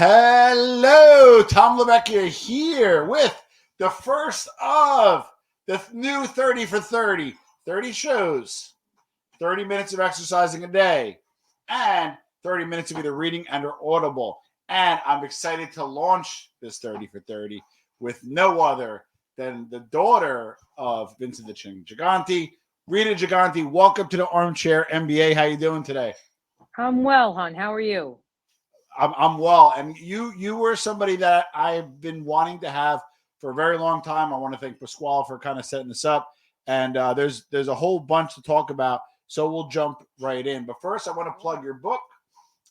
Hello, Tom Lebecchia here with the first of the new 30 for 30. 30 shows, 30 minutes of exercising a day, and 30 minutes of either reading and or audible. And I'm excited to launch this 30 for 30 with no other than the daughter of Vincent Gigante, Rita Gigante. Welcome to the Armchair MBA. How you doing today? I'm well, hon. How are you? I'm well, and you were somebody that I've been wanting to have for a very long time. I want to thank Pasquale for kind of setting this up, and there's a whole bunch to talk about, so we'll jump right in. But first, I want to plug your book,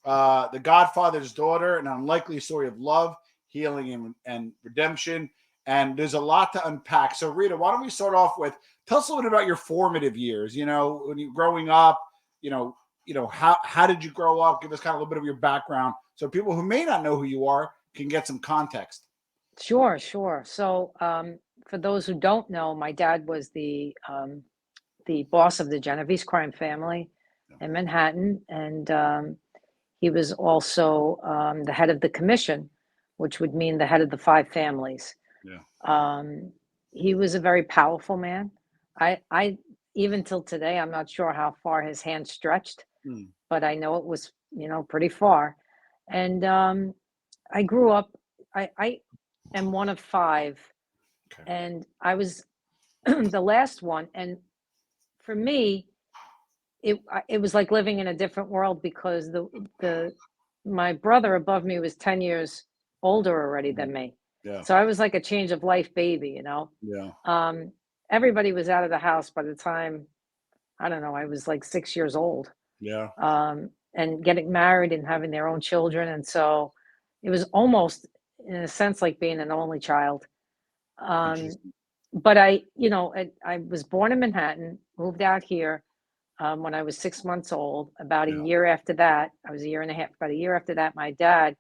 The Godfather's Daughter: An Unlikely Story of Love, Healing, and Redemption. And there's a lot to unpack. So, Rita, why don't we start off with tell us a little bit about your formative years? You know, when you growing up, how did you grow up? Give us kind of a little bit of your background so people who may not know who you are can get some context. Sure. So, for those who don't know, my dad was the boss of the Genovese crime family in Manhattan, and he was also the head of the commission, which would mean the head of the five families. Yeah. He was a very powerful man. I even till today, I'm not sure how far his hand stretched, but I know it was, pretty far. And I grew up, I am one of five, and I was the last one. And for me, it was like living in a different world because my brother above me was 10 years older already than me. Yeah. So I was like a change of life baby, Yeah. Everybody was out of the house by the time, I don't know, I was like 6 years old. Yeah. And getting married and having their own children. And so it was almost, in a sense, like being an only child. But I was born in Manhattan, moved out here when I was 6 months old. About a year after that, I was a year and a half, about a year after that, my dad,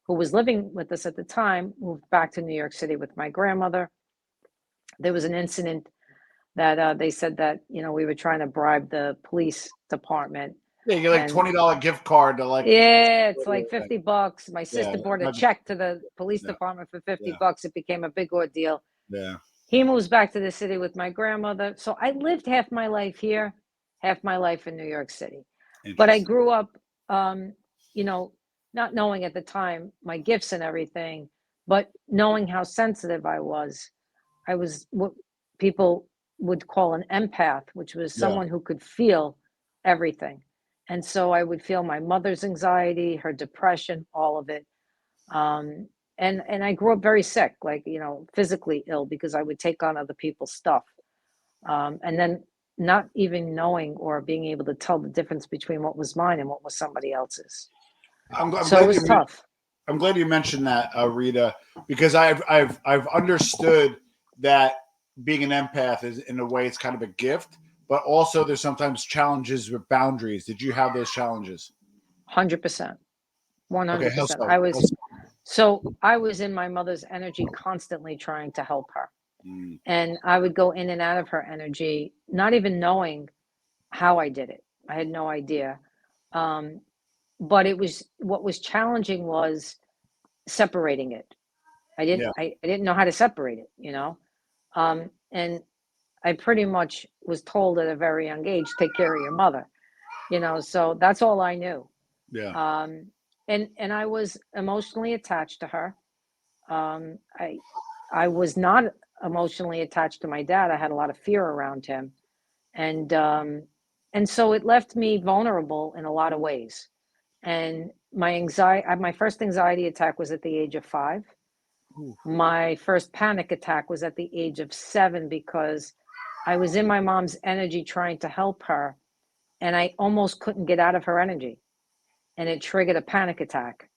who was living with us at the time, moved back to New York City with my grandmother. There was an incident that they said that, we were trying to bribe the police department. Yeah, you get like $20 gift card to like. Yeah, it's like $50. My sister brought a check to the police department for $50. It became a big ordeal. Yeah. He moves back to the city with my grandmother. So I lived half my life here, half my life in New York City. But I grew up, not knowing at the time my gifts and everything, but knowing how sensitive I was. I was what people would call an empath, which was someone who could feel everything. And so I would feel my mother's anxiety, her depression, all of it. And I grew up very sick, like, physically ill because I would take on other people's stuff. And then not even knowing or being able to tell the difference between what was mine and what was somebody else's. So it was tough. I'm glad you mentioned that, Rita, because I've understood that being an empath is, in a way, it's kind of a gift, but also there's sometimes challenges with boundaries. Did you have those challenges? 100%. 100%. Okay, I was in my mother's energy constantly trying to help her. And I would go in and out of her energy, not even knowing how I did it. I had no idea. But what was challenging was separating it. I didn't know how to separate it, and I pretty much was told at a very young age, take care of your mother, so that's all I knew. Yeah. And I was emotionally attached to her. I was not emotionally attached to my dad. I had a lot of fear around him. And so it left me vulnerable in a lot of ways. And my first anxiety attack was at the age of 5. My first panic attack was at the age of 7 because I was in my mom's energy trying to help her, and I almost couldn't get out of her energy, and it triggered a panic attack.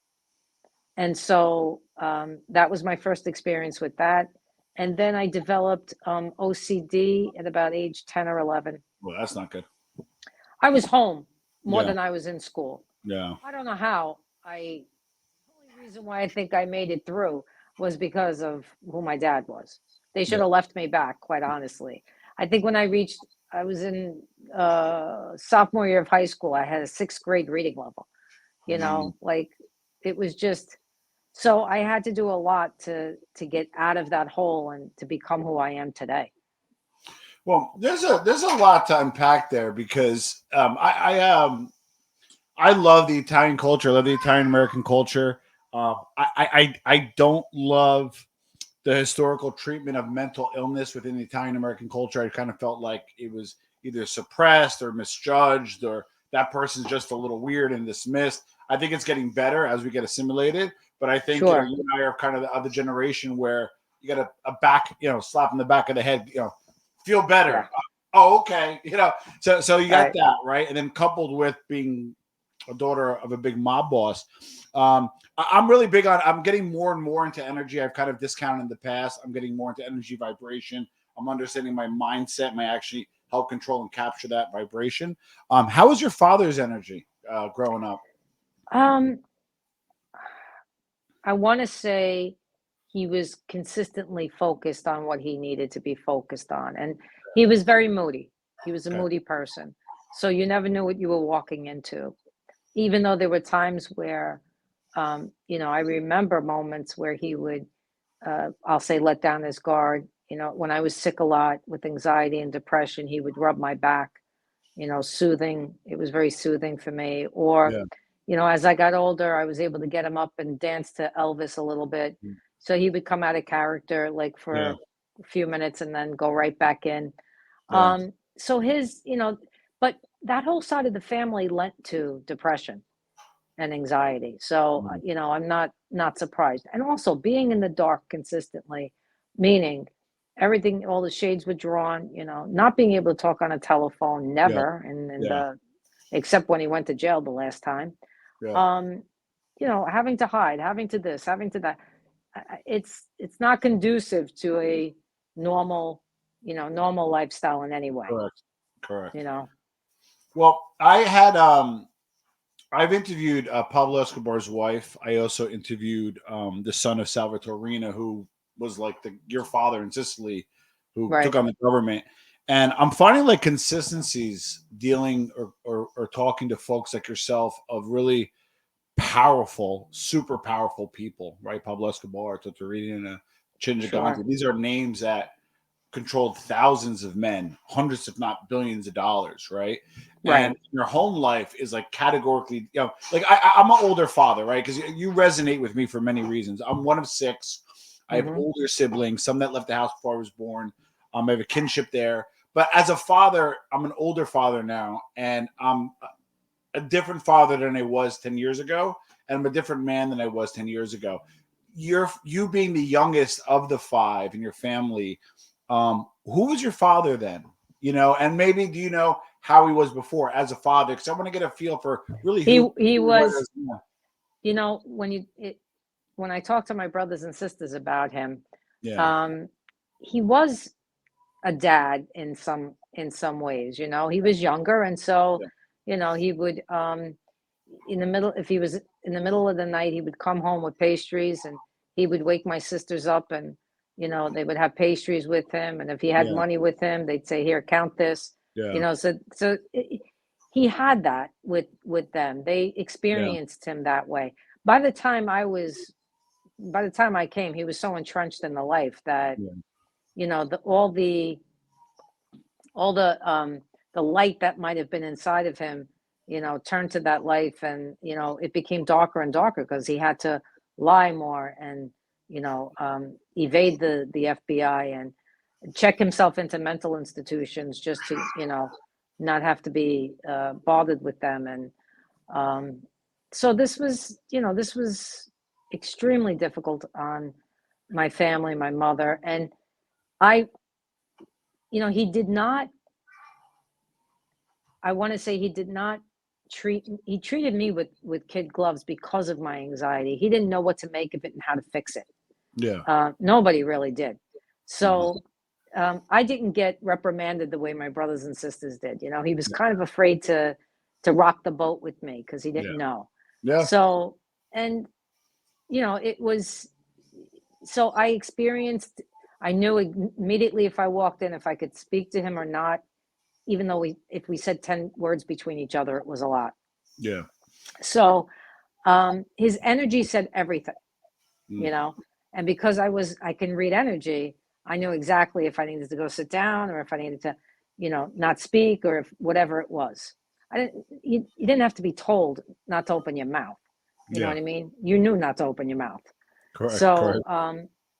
And so that was my first experience with that. And then I developed OCD at about age 10 or 11. Well, that's not good. I was home more than I was in school. Yeah. I don't know how. The only reason why I think I made it through was because of who my dad was. They should have left me back, quite honestly. I think when I was in sophomore year of high school, I had a 6th grade reading level. Like, it was just, So I had to do a lot to get out of that hole and to become who I am today. Well, there's a lot to unpack there because I love the Italian culture. I love the Italian American culture. I don't love the historical treatment of mental illness within the Italian American culture. I kind of felt like it was either suppressed or misjudged, or that person's just a little weird and dismissed. I think it's getting better as we get assimilated, but I think Sure. you and I are kind of the other generation where you got a back, slap in the back of the head, feel better. Yeah. Oh, okay, so you got Right. that right, and then coupled with being a daughter of a big mob boss. I'm really big on, I'm getting more and more into energy. I've kind of discounted in the past. I'm getting more into energy vibration. I'm understanding my mindset may actually help control and capture that vibration. How was your father's energy growing up? Um, I want to say he was consistently focused on what he needed to be focused on. And he was very moody. He was a Okay. moody person. So you never knew what you were walking into. Even though there were times where, I remember moments where he would, I'll say, let down his guard. When I was sick a lot with anxiety and depression, he would rub my back, soothing. It was very soothing for me. Or, Yeah. as I got older, I was able to get him up and dance to Elvis a little bit. Mm. So he would come out of character like for Yeah. a few minutes and then go right back in. Yeah. So but that whole side of the family lent to depression and anxiety. So, Mm. I'm not surprised. And also being in the dark consistently, meaning everything, all the shades were drawn, not being able to talk on a telephone, Yeah. never, and Yeah. except when he went to jail the last time. Yeah. Um, having to hide, having to this, having to that. It's not conducive to a normal, normal lifestyle in any way, Correct. Correct. you know. Well, I've interviewed Pablo Escobar's wife. I also interviewed the son of Salvatore Rina, who was like your father in Sicily, who took Right. on the government. And I'm finding like consistencies dealing or talking to folks like yourself of really powerful, super powerful people, right? Pablo Escobar, Tortorina, Sure. Gigante. These are names that controlled thousands of men, hundreds, if not billions of dollars, right? Right. And your home life is like categorically, like I'm an older father, right? Because you resonate with me for many reasons. I'm one of six. I have Hmm. older siblings, some that left the house before I was born. I have a kinship there. But as a father, I'm an older father now, and I'm a different father than I was 10 years ago, and I'm a different man than I was 10 years ago. You being the youngest of the five in your family, who was your father then? And maybe do you know how he was before as a father? Because I want to get a feel for really He who he was. was, when I talk to my brothers and sisters about him, Yeah, um, he was a dad in some ways. He was younger, and so yeah, he would in the middle if he was in the middle of the night, he would come home with pastries, and he would wake my sisters up, and they would have pastries with him, and if he had yeah, money with him, they'd say, here, count this. yeah, He had that with them. They yeah, experienced him that way. By the time I came, he was so entrenched in the life that yeah, all the light that might have been inside of him, turned to that life, and it became darker and darker because he had to lie more and evade the FBI and check himself into mental institutions just to not have to be bothered with them. And um, so this was extremely difficult on my family, my mother, and I he did not. I want to say he did not he treated me with kid gloves because of my anxiety. He didn't know what to make of it and how to fix it. yeah. Nobody really did. Mhm. So I didn't get reprimanded the way my brothers and sisters did. He was Yeah, kind of afraid to rock the boat with me because he yeah, didn't know. yeah, So, and it was, so I experienced. I knew immediately if I walked in if I could speak to him or not, even though if we said 10 words between each other, it was a lot. yeah, So his energy said everything. you know, and because I can read energy, I knew exactly if I needed to go sit down or if I needed to, you know, not speak or if whatever it was. You didn't have to be told not to open your mouth. You know what I mean? You knew not to open your mouth. Correct. So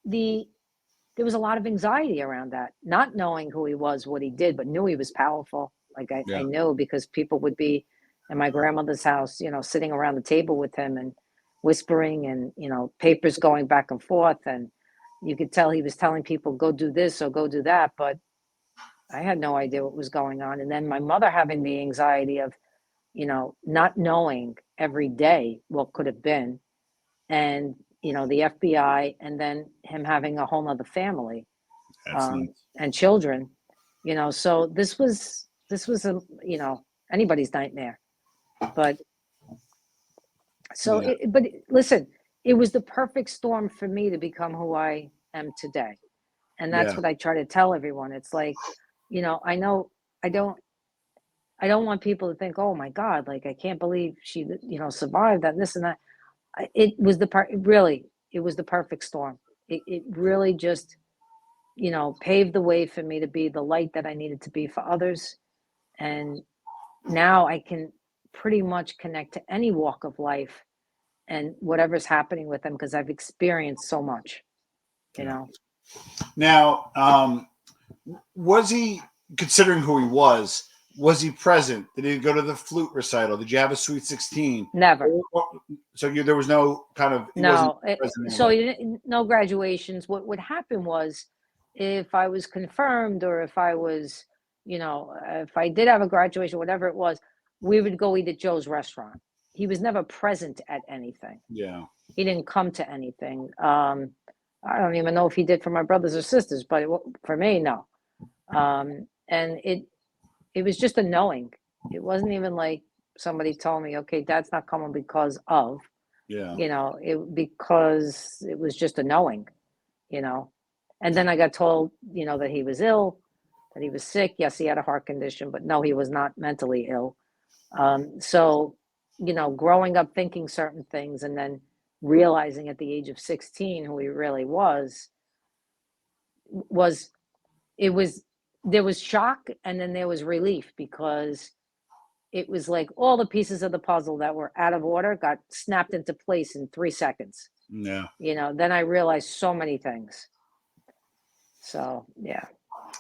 there was a lot of anxiety around that, not knowing who he was, what he did, but knew he was powerful. Like I knew because people would be in my grandmother's house, you know, sitting around the table with him and whispering and, you know, papers going back and forth. And you could tell he was telling people, go do this or go do that. But I had no idea what was going on. And then my mother having the anxiety of, you know, not knowing every day what could have been. And, you know, the FBI and then him having a whole nother family and children, you know, so this was a, you know, anybody's nightmare. But so, listen, it was the perfect storm for me to become who I am today. And that's what I try to tell everyone. It's like, you know, I don't want people to think, oh my God, like, I can't believe she, you know, survived that, and this and that. It was it was the perfect storm. It really just, you know, paved the way for me to be the light that I needed to be for others. And now I can pretty much connect to any walk of life and whatever's happening with them because I've experienced so much, you know. Now, was he, considering who he was he present? Did he go to the flute recital? Did you have a Sweet 16? Never. So there was no kind of, no. So no graduations. What would happen was if I was confirmed or if I was, you know, if I did have a graduation, whatever it was, we would go eat at Joe's restaurant. He was never present at anything. Yeah. He didn't come to anything. I don't even know if he did for my brothers or sisters, but for me, no. And it was just a knowing. It wasn't even like somebody told me, okay, Dad's not coming because of, you know, because it was just a knowing, you know. And then I got told, you know, that he was ill, that he was sick. Yes, he had a heart condition, but no, he was not mentally ill. So, you know, growing up thinking certain things and then realizing at the age of 16 who he really there was shock and then there was relief because it was like all the pieces of the puzzle that were out of order got snapped into place in 3 seconds. Yeah. You know, then I realized so many things. So, yeah.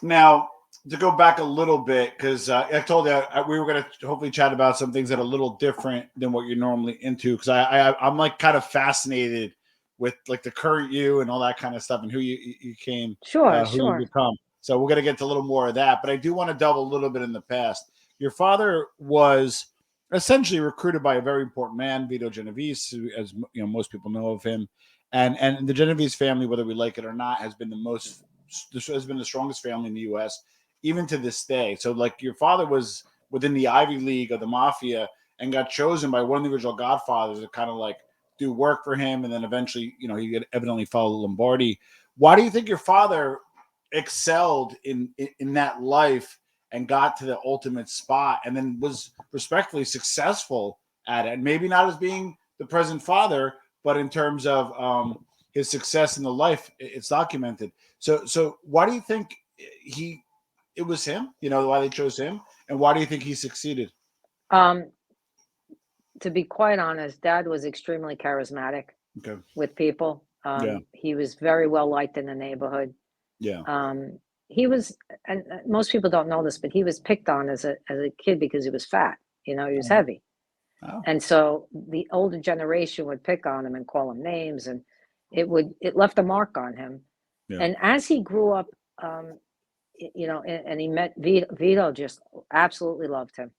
Now, to go back a little bit, because I told you we were going to hopefully chat about some things that are a little different than what you're normally into, because I'm like kind of fascinated with like the current you and all that kind of stuff and who you came, Sure. you become. So we're going to get to a little more of that, but I do want to delve a little bit in the past. Your father was essentially recruited by a very important man, Vito Genovese, who, as you know, most people know of him, and the Genovese family, whether we like it or not, has been the strongest family in the U.S. even to this day. So, like, your father was within the Ivy League of the mafia and got chosen by one of the original Godfathers to kind of like do work for him, and then eventually, you know, he evidently followed Lombardi. Why do you think your father excelled in that life and got to the ultimate spot and then was respectfully successful at it? And maybe not as being the present father, but in terms of his success in the life, it's documented. So why do you think it was him? You know, why they chose him, and why do you think he succeeded? To be quite honest, Dad was extremely charismatic with people. He was very well liked in the neighborhood. He was, and most people don't know this, but he was picked on as a kid because he was fat. You know, he was heavy. And so the older generation would pick on him and call him names, and it left a mark on him. And as he grew up, you know, and he met Vito just absolutely loved him.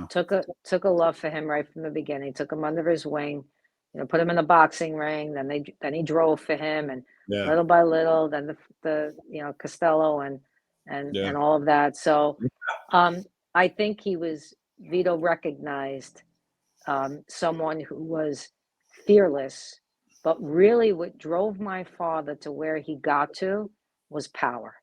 Took a love for him right from the beginning. Took him under his wing, you know, put him in the boxing ring. Then he drove for him, and little by little, then the you know, Costello and all of that. So, I think Vito recognized someone who was fearless, but really what drove my father to where he got to was power.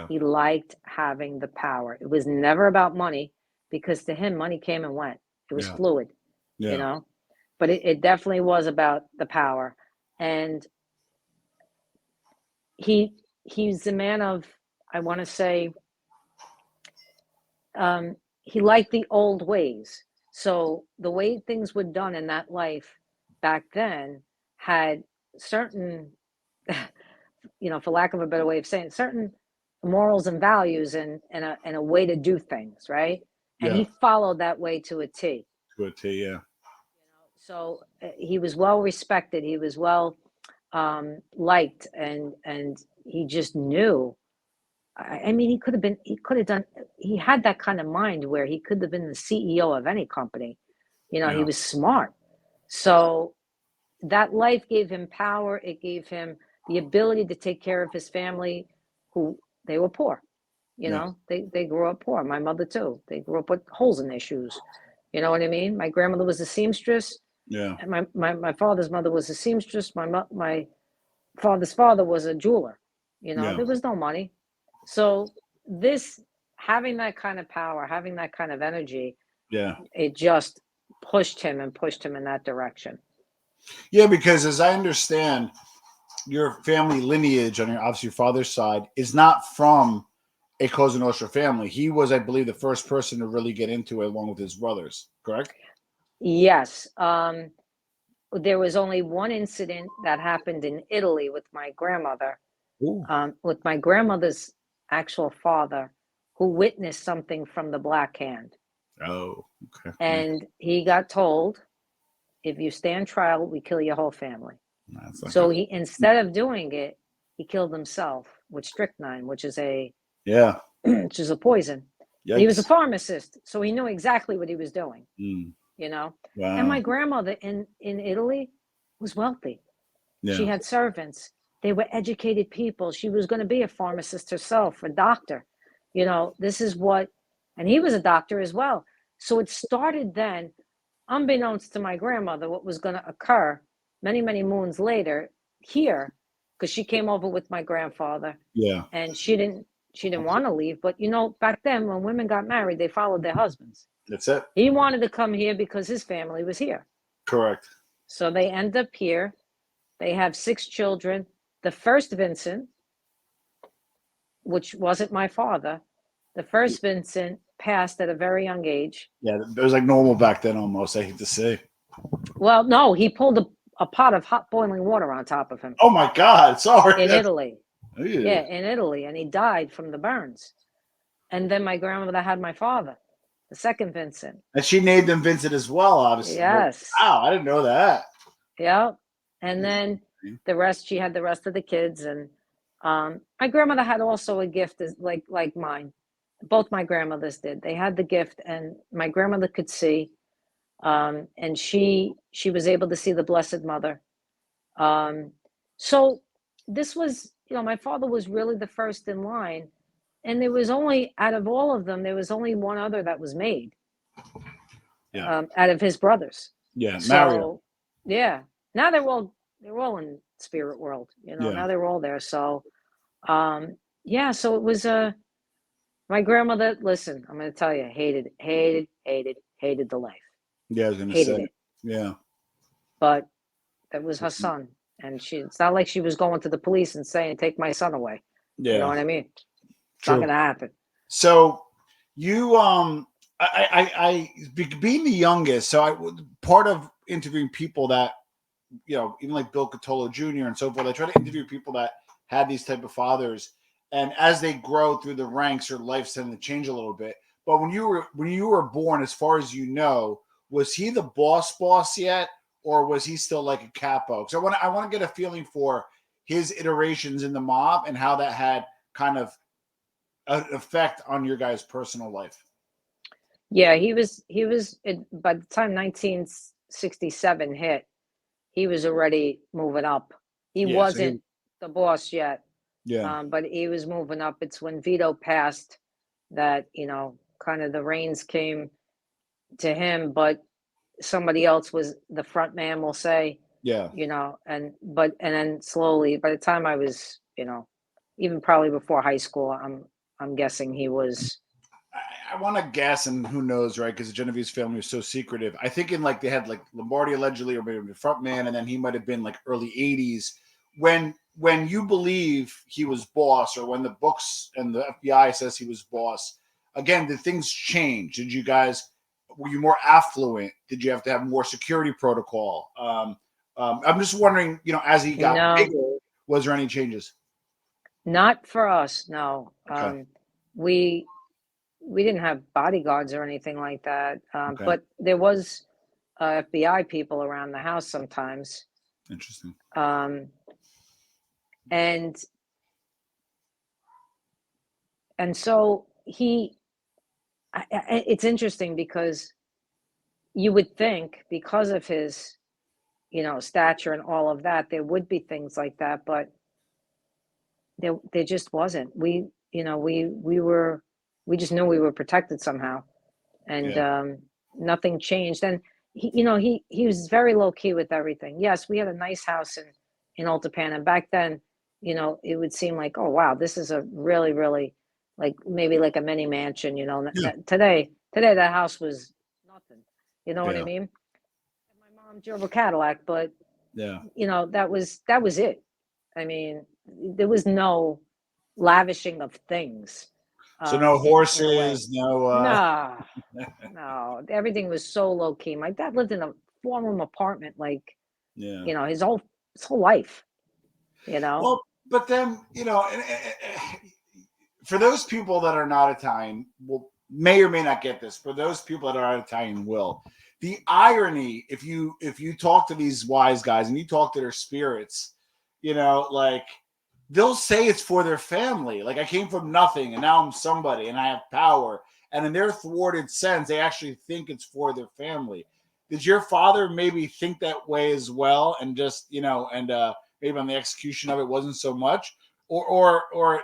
He liked having the power. It was never about money because to him, money came and went. It was fluid, you know, but it definitely was about the power. And he's a man of, I want to say, he liked the old ways. So the way things were done in that life back then had certain, for lack of a better way of saying it, certain morals and values and a way to do things, right? And Yeah. he followed that way to a T. Good to yeah. So he was well respected. He was well liked, and he just knew. I mean, he could have done, he had that kind of mind where he could have been the CEO of any company. He Yeah. was smart. So that life gave him power. It gave him the ability to take care of his family, who they were poor. They grew up poor. My mother too. They grew up with holes in their shoes. You know what I mean? My grandmother was a seamstress. Yeah. And my father's mother was a seamstress. My father's father was a jeweler. Yeah. There was no money. So this, having that kind of power, having that kind of energy, Yeah. it just pushed him in that direction. Yeah, because as I understand, your family lineage on your father's side is not from a Cosa Nostra family. He was, I believe, the first person to really get into it along with his brothers, correct? Yes. There was only one incident that happened in Italy with my grandmother, with my grandmother's actual father, who witnessed something from the Black Hand. Oh, okay. And he got told, if you stand trial, we kill your whole family. So he, instead of doing it, he killed himself with strychnine, which is a poison. He was a pharmacist, so he knew exactly what he was doing. Wow. And my grandmother in Italy was wealthy. Yeah. She had servants. They were educated people. She was going to be a pharmacist herself, a doctor. This is what, and he was a doctor as well. So it started then, unbeknownst to my grandmother, what was going to occur many, many moons later here, because she came over with my grandfather. Yeah. And she didn't want to leave. But, back then when women got married, they followed their husbands. That's it. He wanted to come here because his family was here. Correct. So they end up here. They have 6 children. The first Vincent, which wasn't my father, the first Vincent passed at a very young age. Yeah, it was like normal back then almost, I hate to say. Well, no, he pulled a pot of hot boiling water on top of him. Oh my God, sorry. In Italy. Ew. Yeah, in Italy. And he died from the burns. And then my grandmother had my father, the second Vincent. And she named him Vincent as well, obviously. Yes. Wow, I didn't know that. Yeah. And then she had the rest of the kids. And my grandmother had also a gift like mine. Both my grandmothers did. They had the gift, and my grandmother could see. And she was able to see the Blessed Mother. So this was, my father was really the first in line. And there was only, out of all of them, there was only one other that was made. Yeah. Out of his brothers. Yeah, Mario. Yeah. Now they're all in spirit world, now they're all there. So, so it was, my grandmother, listen, I'm going to tell you, hated the life. Yeah, I was going to say. It. Yeah. But that was her son. And it's not like she was going to the police and saying, take my son away. Yeah. You know what I mean? It's not going to happen. So you, I being the youngest, so part of interviewing people that, even like Bill Catolo Jr. and so forth, I try to interview people that had these type of fathers. And as they grow through the ranks, their lives tend to change a little bit. But when you were born, as far as you know, was he the boss yet, or was he still like a capo? So I want to get a feeling for his iterations in the mob and how that had kind of an effect on your guys' personal life. Yeah, he was by the time 1967 hit, he was already moving up. He wasn't the boss yet. Yeah. But he was moving up. It's when Vito passed that, kind of the reins came to him, but somebody else was the front man, we'll say. Yeah. And then slowly, by the time I was, even probably before high school, I'm guessing he was. I want to guess, and who knows, right? Because the Genovese family was so secretive. I think they had like Lombardi allegedly, or maybe the front man, and then he might have been like early 80s. When when you believe he was boss, or when the books and the FBI says he was boss, again, did things change? Did you guys, were you more affluent? Did you have to have more security protocol? I'm just wondering, as he got No, bigger, was there any changes? not for us. No. Okay. We didn't have bodyguards or anything like that. Okay. But there was FBI people around the house sometimes. Interesting. And so it's interesting because you would think because of his, stature and all of that, there would be things like that, but there just wasn't. We just knew we were protected somehow, and Yeah. nothing changed. And he was very low key with everything. Yes, we had a nice house in Altapan, and back then, it would seem like, oh wow, this is a really, really, like maybe like a mini mansion. Yeah. Today that house was nothing. You know what I Yeah. mean? My mom drove a Cadillac, but Yeah. that was it. I mean, there was no lavishing of things. So no In a way. horses, no. No, no, everything was so low key. My dad lived in a 4-room apartment, like, Yeah. his whole life, you know? Well, but then for those people that are not Italian, may or may not get this. For those people that are Italian, will. The irony, if you talk to these wise guys and you talk to their spirits, like they'll say it's for their family. Like, I came from nothing and now I'm somebody and I have power. And in their thwarted sense, they actually think it's for their family. Did your father maybe think that way as well? And just, maybe on the execution of it wasn't so much, or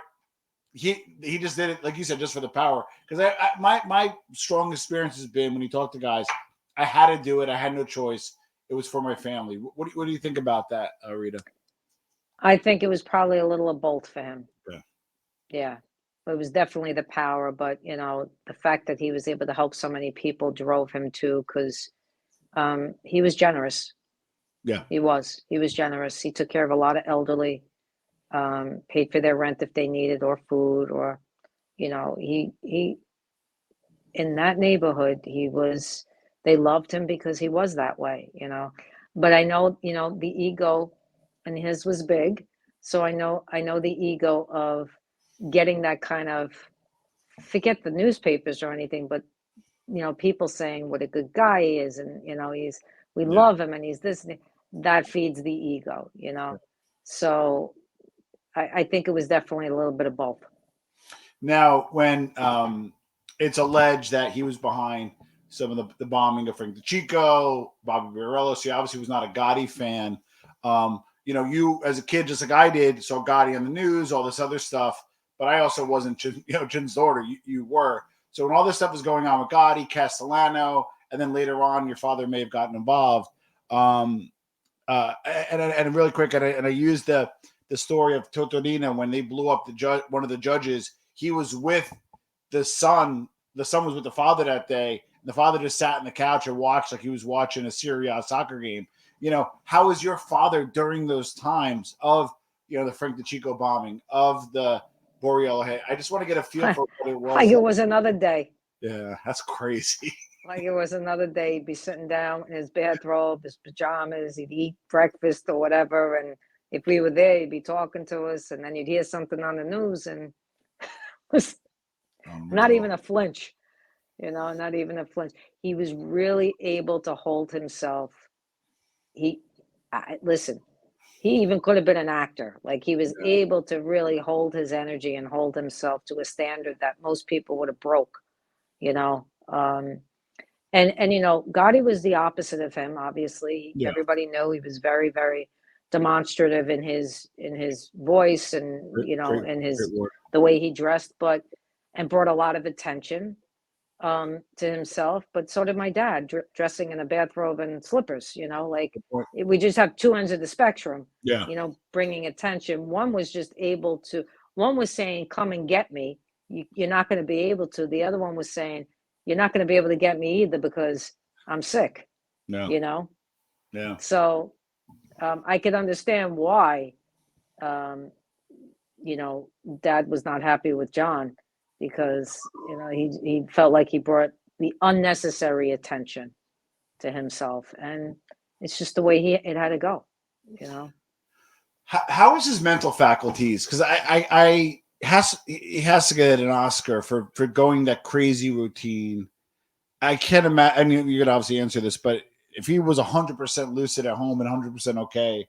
he just did it, like you said, just for the power. Because my strong experience has been when you talk to guys, I had to do it. I had no choice. It was for my family. What do you think about that, Rita? I think it was probably a little of both for him. Yeah. Yeah. It was definitely the power, but the fact that he was able to help so many people drove him too, because he was generous. Yeah. He was generous. He took care of a lot of elderly, paid for their rent if they needed, or food, or he in that neighborhood, they loved him because he was that way. But I know, the ego, and his was big. So I know the ego of getting that kind of, forget the newspapers or anything, but people saying what a good guy he is, and we Yeah. love him, and he's this, that feeds the ego. So I think it was definitely a little bit of both. Now, when it's alleged that he was behind some of the bombing of Frank DeCicco, Bobby Barello, so he obviously was not a Gotti fan. You as a kid, just like I did, saw Gotti on the news, all this other stuff, but I also wasn't, Jin's daughter. You were. So when all this stuff was going on with Gotti, Castellano, and then later on, your father may have gotten involved. And really quick, and I used the story of Totorina when they blew up one of the judges. He was with the son. The son was with the father that day. And the father just sat on the couch and watched like he was watching a Serie A soccer game. How was your father during those times of the Frank DeCicco bombing, of the Borriello hit? I just want to get a feel for what it was. Like it was another day. Yeah, that's crazy. Like it was another day. He'd be sitting down in his bathrobe, his pajamas. He'd eat breakfast or whatever, and if we were there, he'd be talking to us, and then you'd hear something on the news, and it was not even a flinch. Not even a flinch. He was really able to hold himself. Listen, he even could have been an actor. Like he was able to really hold his energy and hold himself to a standard that most people would have broke. And Gotti was the opposite of him. Obviously, everybody knew he was very, very demonstrative in his voice, and in the way he dressed, and brought a lot of attention to himself. But so did my dad, dressing in a bathrobe and slippers. We just have two ends of the spectrum. Yeah. Bringing attention. One was just able to. One was saying, "Come and get me." You're not going to be able to. The other one was saying, "You're not going to be able to get me either because I'm sick." No. Yeah. So I could understand why um, Dad was not happy with John because, he felt like he brought the unnecessary attention to himself. And it's just the way it had to go, How is his mental faculties? Because he has to get an Oscar for going that crazy routine. I can't imagine. I mean, you could obviously answer this, but if he was 100% lucid at home and 100% okay,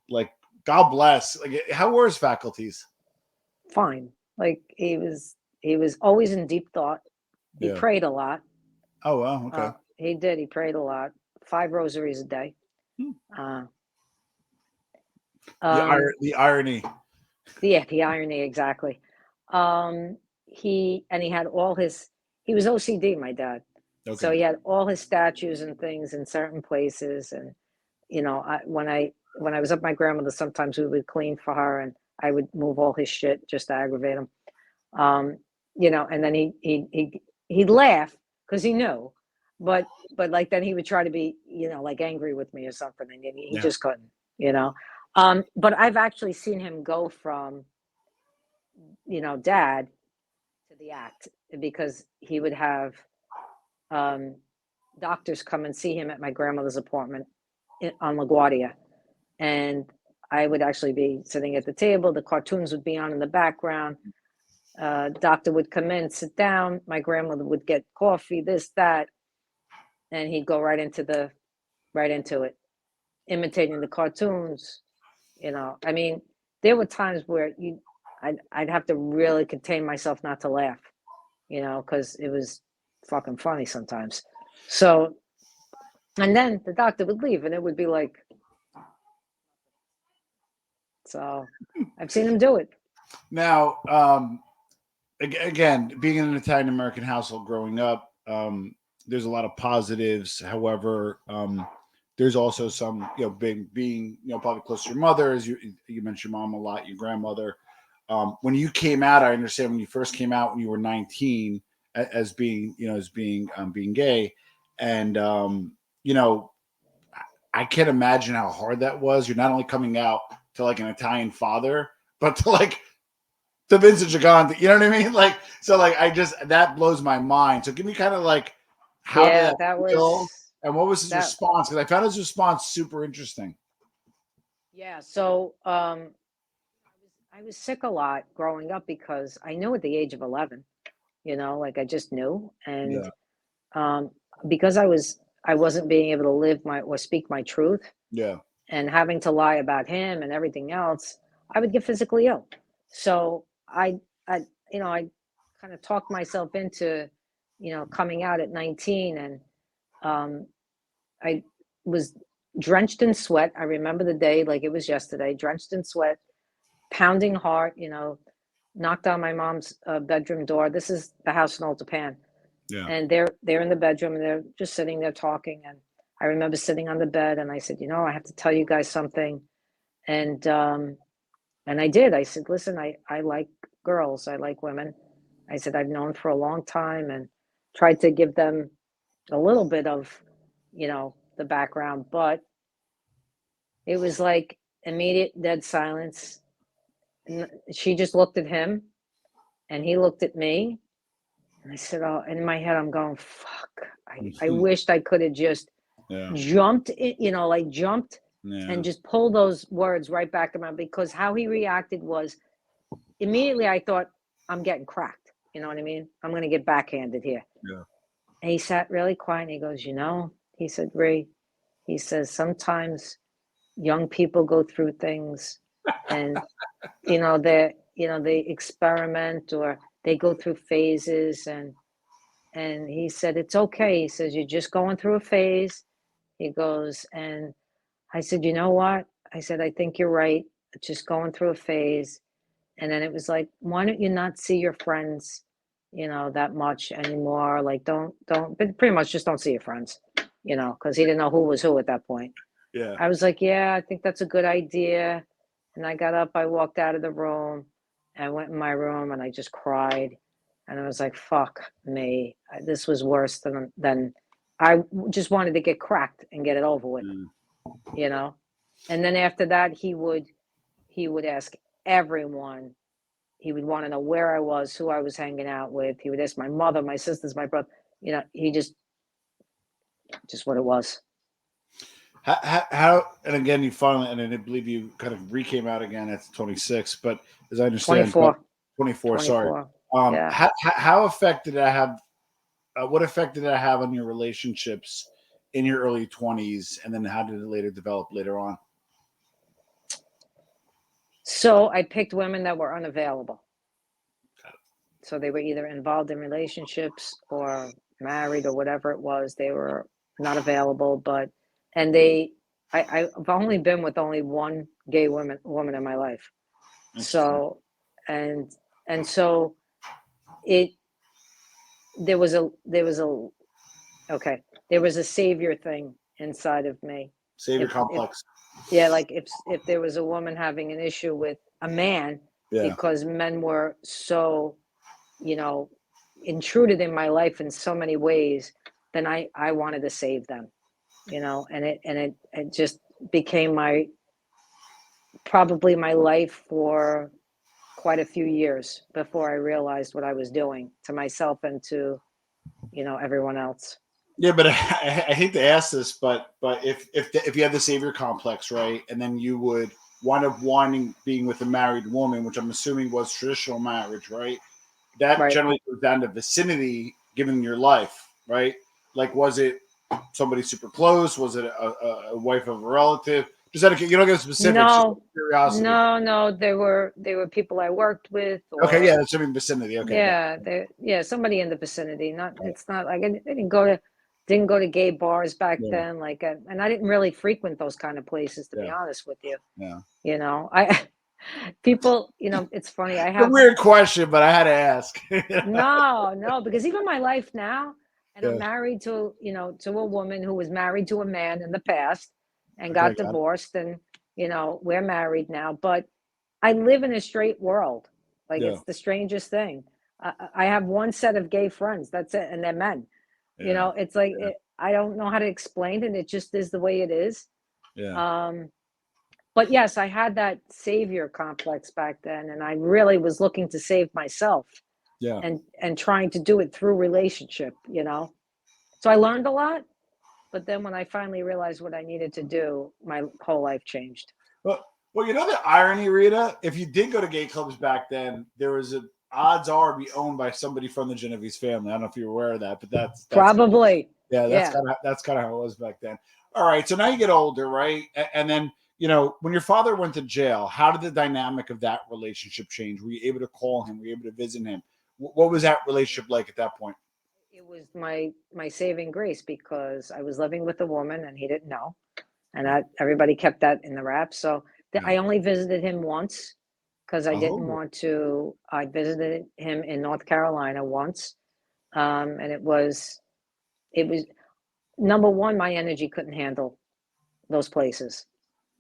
like, God bless. Like, how were his faculties? Fine. Like he was always in deep thought. He Yeah. prayed a lot. Oh wow. Okay. He did. He prayed a lot. 5 rosaries a day. Uh, The irony. the irony, exactly. He had he was OCD, my dad. Okay. So he had all his statues and things in certain places. And, when I was up at my grandmother's, sometimes we would clean for her and I would move all his shit just to aggravate him. And then he'd laugh because he knew, but like then he would try to be, like angry with me or something, and he just couldn't, But I've actually seen him go from, dad to the act, because he would have doctors come and see him at my grandmother's apartment on LaGuardia, and I would actually be sitting at the table. The cartoons would be on in the background. Doctor would come in, sit down. My grandmother would get coffee, this, that, and he'd go right into it, imitating the cartoons. I mean, there were times where I'd have to really contain myself not to laugh, because it was fucking funny sometimes. So, and then the doctor would leave, and it would be like, so I've seen him do it. Now, again, being in an Italian American household growing up, there's a lot of positives. However, there's also some, being probably close to your mother, as you mentioned your mom a lot, your grandmother. When you came out, I understand when you first came out when you were 19 as being being gay, and I can't imagine how hard that was. You're not only coming out to like an Italian father, but to Vincent Gigante. You know what I mean? Like, so like that blows my mind. So give me kind of like how did that feel, and what was his response? Because I found his response super interesting. Yeah. So I was sick a lot growing up because I knew at the age of 11, like I just knew. And because I wasn't being able to live or speak my truth. Yeah. And having to lie about him and everything else, I would get physically ill. So I kind of talked myself into, coming out at 19, and I was drenched in sweat. I remember the day like it was yesterday, drenched in sweat, pounding heart, knocked on my mom's bedroom door. This is the house in Old Japan. Yeah. And they're in the bedroom and they're just sitting there talking. And I remember sitting on the bed and I said, I have to tell you guys something. And I did. I said, listen, I like girls. I like women. I said, I've known for a long time, and tried to give them a little bit of, the background, but it was like immediate dead silence. And she just looked at him and he looked at me. And I said, oh, and in my head, I'm going, fuck. I wished I could have just jumped, jumped and just pulled those words right back in my, because how he reacted was immediately I thought, I'm getting cracked. You know what I mean? I'm going to get backhanded here. Yeah. And he sat really quiet and he goes, he said, Ree, he says, sometimes young people go through things and, they experiment or they go through phases, and he said, it's okay. He says, you're just going through a phase. He goes, and I said, you know what? I said, I think you're right. Just going through a phase. And then it was like, why don't you not see your friends, that much anymore? Like, but pretty much just don't see your friends, because he didn't know who was who at that point. Yeah. I was like, yeah, I think that's a good idea. And I got up, I walked out of the room, I went in my room and I just cried. And I was like, fuck me. This was worse than I just wanted to get cracked and get it over with, And then after that, he would he would ask everyone. He would want to know where I was, who I was hanging out with. He would ask my mother, my sisters, my brother. He just what it was. How and again, you finally, and I believe you kind of came out again at 26, but as I understand, 24. 24, sorry. 24. Yeah. How effect did that have? What effect did that have on your relationships in your early 20s, and then how did it later develop later on? So I picked women that were unavailable. So they were either involved in relationships or married or whatever it was. They were not available, I've only been with only one gay woman in my life. So, and so there was a savior thing inside of me. Savior complex. Like if there was a woman having an issue with a man, because men were so, intruded in my life in so many ways, then I wanted to save them, and it just became probably my life for quite a few years before I realized what I was doing to myself and to, everyone else. Yeah, but I hate to ask this, but if you had the savior complex, right, and then you would wind up being with a married woman, which I'm assuming was traditional marriage, right? That generally goes down to vicinity, given your life, right? Like, was it somebody super close? Was it a wife of a relative? Just you don't get specifics. No, curiosity. No. They were people I worked with. Okay, yeah, that's something vicinity. Okay. Yeah, somebody in the vicinity. It's not like I didn't go to gay bars back then. And I didn't really frequent those kind of places, to be honest with you. Yeah. People, it's funny. I have a weird question, but I had to ask. No, because even my life now, and I'm married to a woman who was married to a man in the past and got divorced, and we're married now. But I live in a straight world. It's the strangest thing. I have one set of gay friends. That's it, and they're men. It's like I don't know how to explain it. It just is the way it is. But yes, I had that savior complex back then, and I really was looking to save myself. And trying to do it through relationship. So I learned a lot, but then when I finally realized what I needed to do, my whole life changed. Well, the irony, Rita, if you did go to gay clubs back then, there was odds are be owned by somebody from the Genovese family. I don't know if you're aware of that, but that's probably. That's kind of how it was back then. All right, so now you get older, right? And then when your father went to jail, how did the dynamic of that relationship change? Were you able to call him? Were you able to visit him? What was that relationship like at that point? It was my saving grace, because I was living with a woman and he didn't know, and everybody kept that in the wrap. So I only visited him once, because I didn't want to. I visited him in North Carolina once, and it was number one, my energy couldn't handle those places.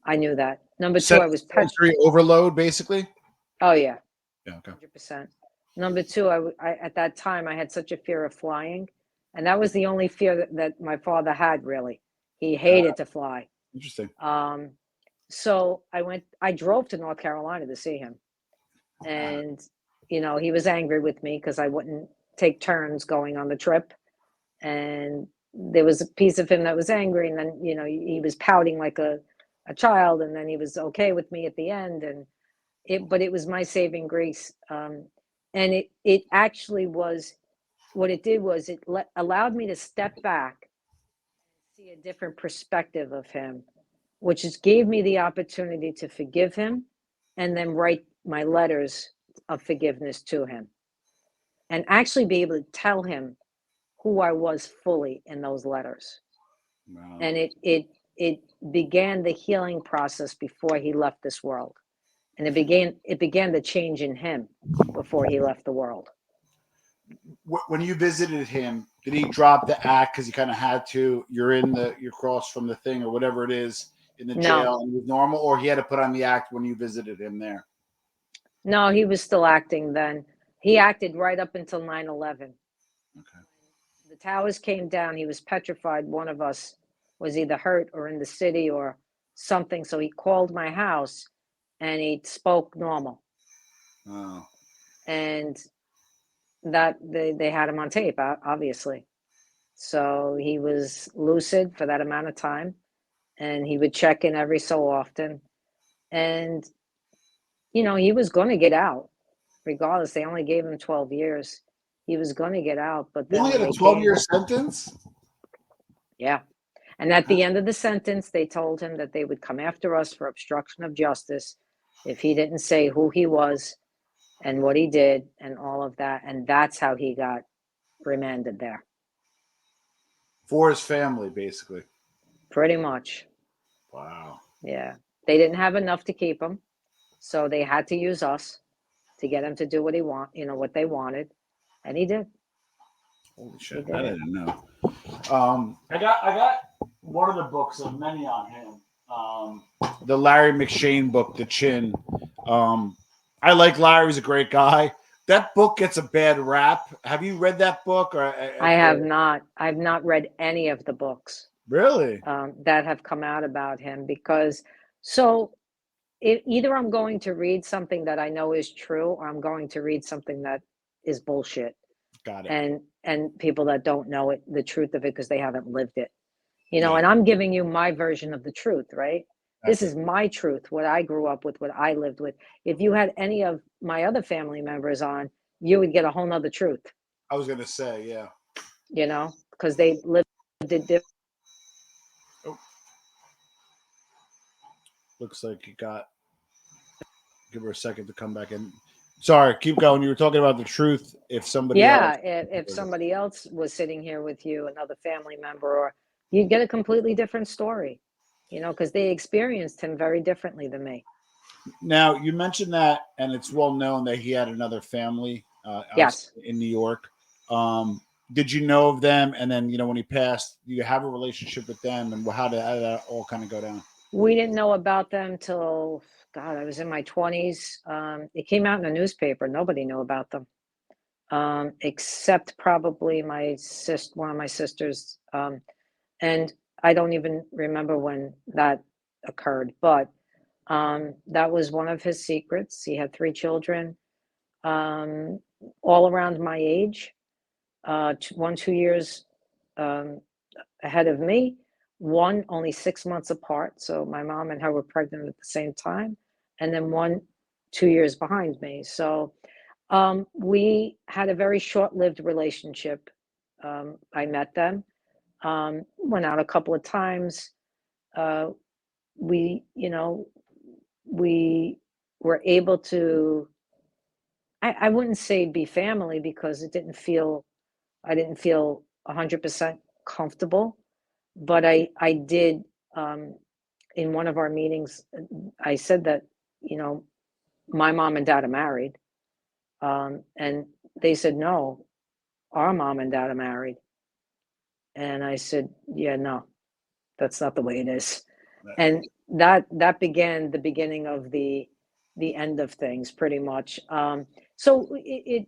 I knew that. Number two, I was sensory overload, basically. Oh yeah. Yeah. Okay. 100%. Number two, I at that time I had such a fear of flying, and that was the only fear that my father had. Really, he hated to fly. Interesting. So I drove to North Carolina to see him, and he was angry with me because I wouldn't take turns going on the trip, and there was a piece of him that was angry, and then he was pouting like a child, and then he was okay with me at the end, but it was my saving grace. And it actually was, what it did was allowed me to step back and see a different perspective of him, which gave me the opportunity to forgive him and then write my letters of forgiveness to him and actually be able to tell him who I was fully in those letters. Wow. And it began the healing process before he left this world. And it began the change in him before he left the world. When you visited him, did he drop the act because he kind of had to? You're across from the thing or whatever it is in the jail, and he was normal, or he had to put on the act when you visited him there? No, he was still acting then. He acted right up until 9/11. Okay. The towers came down. He was petrified. One of us was either hurt or in the city or something. So he called my house and he spoke normal. Oh. And that they had him on tape, obviously. So he was lucid for that amount of time, and he would check in every so often. And, he was going to get out regardless. They only gave him 12 years. He was going to get out, but You then only had when a they 12-year came, sentence? yeah. And at the end of the sentence, they told him that they would come after us for obstruction of justice if he didn't say who he was and what he did and all of that. And that's how he got remanded there. For his family, basically. Pretty much. Wow. Yeah. They didn't have enough to keep him. So they had to use us to get him to do what what they wanted. And he did. Holy shit. That I didn't know. I got one of the books of many on him. The Larry McShane book, The Chin. I like Larry. He's a great guy. That book gets a bad rap. Have you read that book? I have not. I've not read any of the books. Really? That have come out about him because either I'm going to read something that I know is true, or I'm going to read something that is bullshit. Got it. And people that don't know it, the truth of it, because they haven't lived it. And I'm giving you my version of the truth, right? This is my truth, what I grew up with, what I lived with. If you had any of my other family members on, you would get a whole nother truth. I was going to say, yeah. Because they lived it different. Oh. Looks like you got. Give her a second to come back in. Sorry, keep going. You were talking about the truth. If somebody else, if somebody else was sitting here with you, another family member, or you'd get a completely different story, because they experienced him very differently than me. Now, you mentioned that, and it's well known that he had another family yes. in New York. Did you know of them? And then, when he passed, do you have a relationship with them? And how did that all kind of go down? We didn't know about them till, God, I was in my 20s. It came out in a newspaper. Nobody knew about them, except probably one of my sisters. And I don't even remember when that occurred, but that was one of his secrets. He had 3 children, all around my age, 2 years ahead of me, one only 6 months apart. So my mom and her were pregnant at the same time, and then one 2 years behind me. So we had a very short-lived relationship. I met them, went out a couple of times. We were able to, I wouldn't say be family, because I didn't feel 100% comfortable, but I did, in one of our meetings, I said that, my mom and dad are married. And they said, no, our mom and dad are married. And I said, yeah, no, that's not the way it is. And that began the beginning of the end of things, pretty much. So it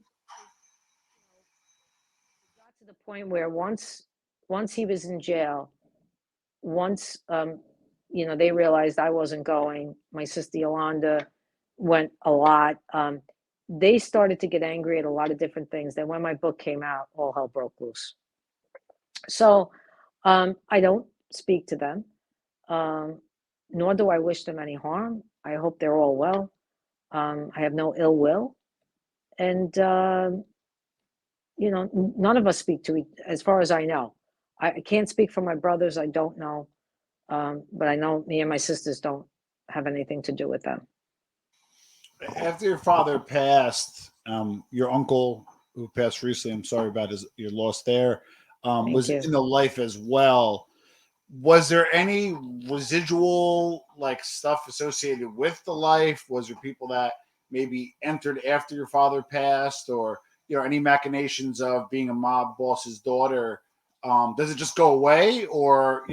got to the point where once he was in jail, once they realized I wasn't going, my sister Yolanda went a lot. They started to get angry at a lot of different things. Then when my book came out, all hell broke loose. So I don't speak to them. Nor do I wish them any harm. I hope they're all well. I have no ill will. And, none of us speak to each, as far as I know. I can't speak for my brothers. I don't know. But I know me and my sisters don't have anything to do with them. After your father passed, your uncle, who passed recently, I'm sorry about your loss there, was in the life as well. Was there any residual stuff associated with the life? Was there people that maybe entered after your father passed, or any machinations of being a mob boss's daughter? Does it just go away, or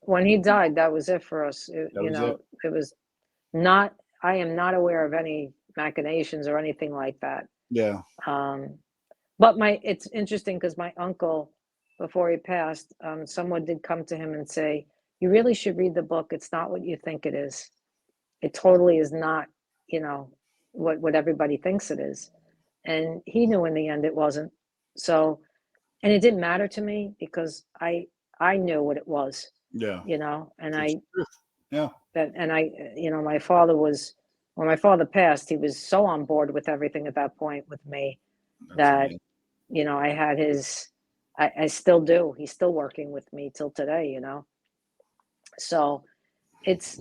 when he died, that was it for us. It was not. I am not aware of any machinations or anything like that. Yeah. But it's interesting because my uncle, before he passed, someone did come to him and say, you really should read the book. It's not what you think it is. it totally is not, you know, what everybody thinks it is. And he knew in the end it wasn't. So, and it didn't matter to me because I knew what it was, Yeah. you know, and It's I truth. Yeah. that and I you know, my father was when my father passed, he was so on board with everything at that point with me That's that, amazing. you know, I had his I still do. He's still working with me till today, you know. So it's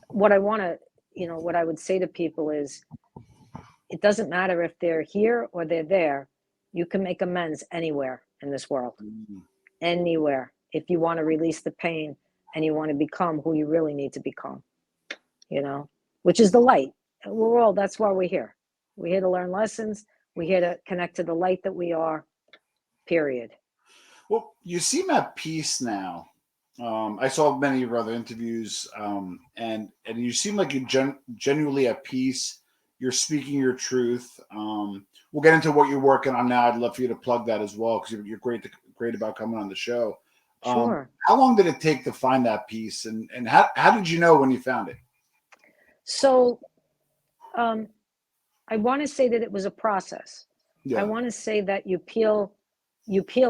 what I want to, you know, what I would say to people is it doesn't matter if they're here or they're there. You can make amends anywhere in this world, Mm. anywhere, if you want to release the pain and you want to become who you really need to become, you know, which is the light. We're all, that's why we're here. We're here to learn lessons. We're here to connect to the light that we are, period. Well, you seem at peace now. I saw many of your other interviews, and you seem like you're genuinely at peace. You're speaking your truth. We'll get into what you're working on now. I'd love for you to plug that as well because you're great about coming on the show. Sure. How long did it take to find that peace, and how did you know when you found it? So um, I want to say that it was a process. I Yeah, want to say that you peel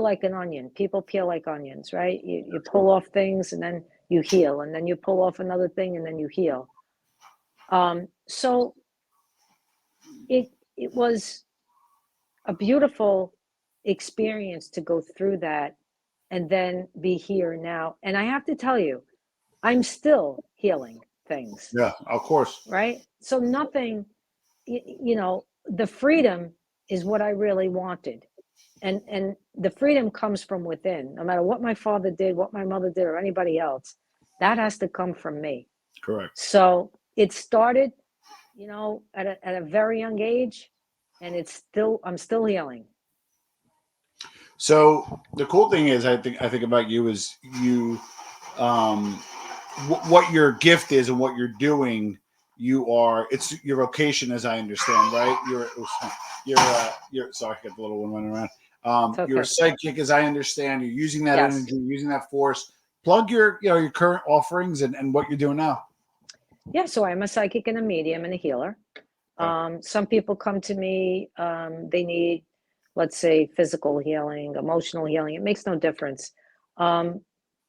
like an onion. People peel like onions, right? You pull off things and then you heal, and then you pull off another thing and then you heal. So it was a beautiful experience to go through that and then be here now. And I have to tell you, I'm still healing things, yeah, of course. right? So nothing, you know, the freedom is what I really wanted. And the freedom comes from within. No matter what my father did, what my mother did, or anybody else, that has to come from me. Correct. So it started, you know, at a very young age, and I'm still healing. So the cool thing is, I think about you is um, what your gift is and what you're doing. It's your vocation, as I understand, right? You're sorry, I got the little one running around. It's You're a okay. psychic, as I understand. You're using that Yes. energy, using that force. Plug your current offerings and what you're doing now. Yeah. So I'm a psychic and a medium and a healer. Okay. Some people come to me, they need, let's say, physical healing, emotional healing. It makes no difference. Um,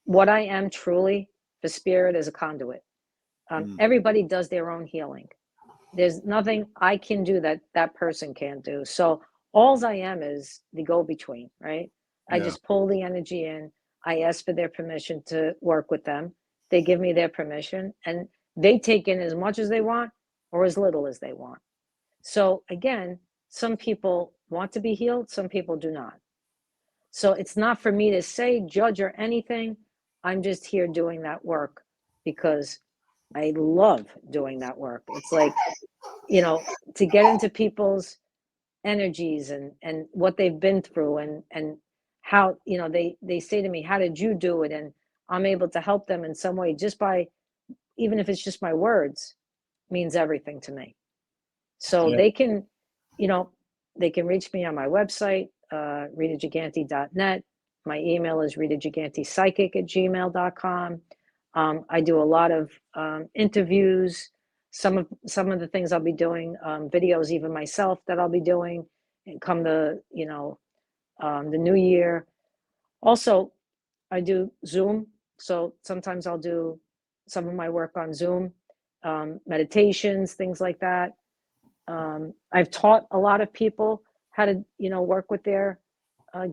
what I am truly, the spirit is a conduit. Mm, Everybody does their own healing. There's nothing I can do that that person can't do. So alls I am is the go-between, right? I yeah. just pull the energy in. I ask for their permission to work with them. They give me their permission, and they take in as much as they want or as little as they want. So again, some people want to be healed, some people do not. So it's not for me to say, judge, or anything. I'm just here doing that work because I love doing that work. It's like, you know, to get into people's energies and what they've been through and how, you know, they say to me, how did you do it? And I'm able to help them in some way just by, even if it's just my words, means everything to me. So Yeah. they can, you know, they can reach me on my website, ritagigante.net. My email is ritagigantepsychic@gmail.com. I do a lot of interviews. Some of the things I'll be doing, videos even myself that I'll be doing, and come the, you know, the new year. Also, I do Zoom, so sometimes I'll do some of my work on Zoom, meditations, things like that. I've taught a lot of people how to, you know, work with their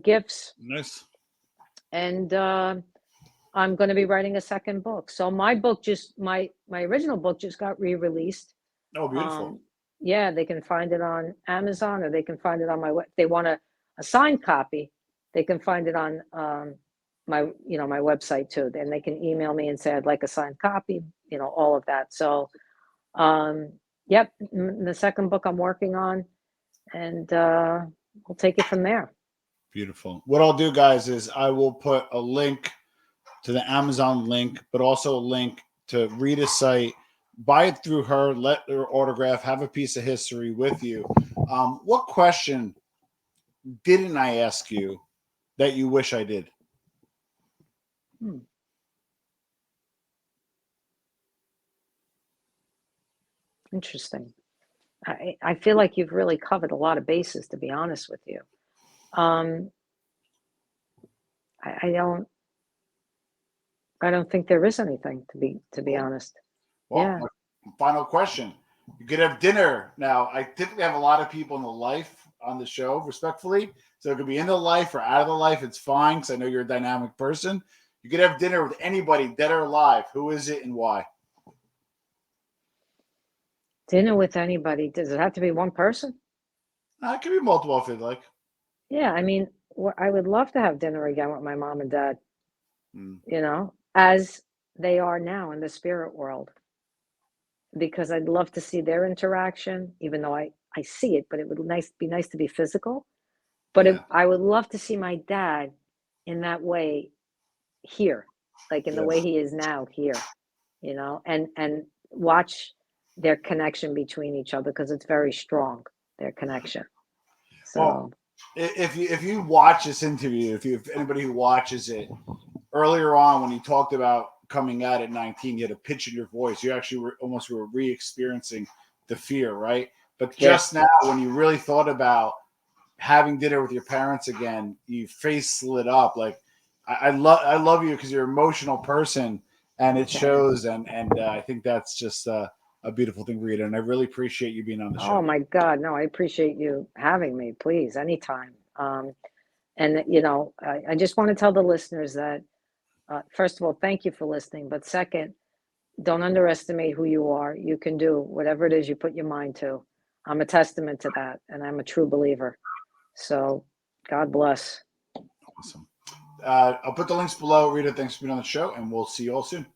gifts, Nice. and I'm going to be writing a second book. So my book just my original book just got re-released. Oh, beautiful. Um, yeah, they can find it on Amazon, or they can find it on my web. If they want a signed copy, they can find it on my, you know, my website too. Then they can email me and say I'd like a signed copy. You know, all of that. So um, yep, the second book I'm working on, and we'll take it from there. Beautiful. What I'll do, guys, is I will put a link to the Amazon link, but also a link to Rita's site. Buy it through her, let her autograph, have a piece of history with you. What question didn't I ask you that you wish I did? Hmm. Interesting. I feel like you've really covered a lot of bases, to be honest with you. Um, I don't think there is anything, to be Cool. honest. Well, Yeah. my final question. You could have dinner. Now, I typically have a lot of people in the life on the show, respectfully. So it could be in the life or out of the life. It's fine because I know you're a dynamic person. You could have dinner with anybody, dead or alive. Who is it and why? Dinner with anybody. Does it have to be one person? It could be multiple if you'd like. Yeah, I mean, I would love to have dinner again with my mom and dad, Mm, as they are now in the spirit world, because I'd love to see their interaction, even though I see it, but it would be nice to be physical. But yeah. I would love to see my dad in that way here, like in the Yeah. way he is now here, and watch their connection between each other because it's very strong, their connection. Well, So if you watch this interview, if anybody who watches it earlier on when you talked about coming out at 19, you had a pitch in your voice. You actually were re-experiencing the fear, right? But yeah, just now, when you really thought about having dinner with your parents again, you face lit up. Like I love you because you're an emotional person, and it shows. And I think that's just a beautiful thing, Rita. And I really appreciate you being on the oh show. my God, no, I appreciate you having me, please, anytime. And I just want to tell the listeners that first of all, thank you for listening, but second, don't underestimate who you are. You can do whatever it is you put your mind to. I'm a testament to that, and I'm a true believer. So God bless. Awesome. I'll put the links below. Rita, thanks for being on the show, and we'll see you all soon.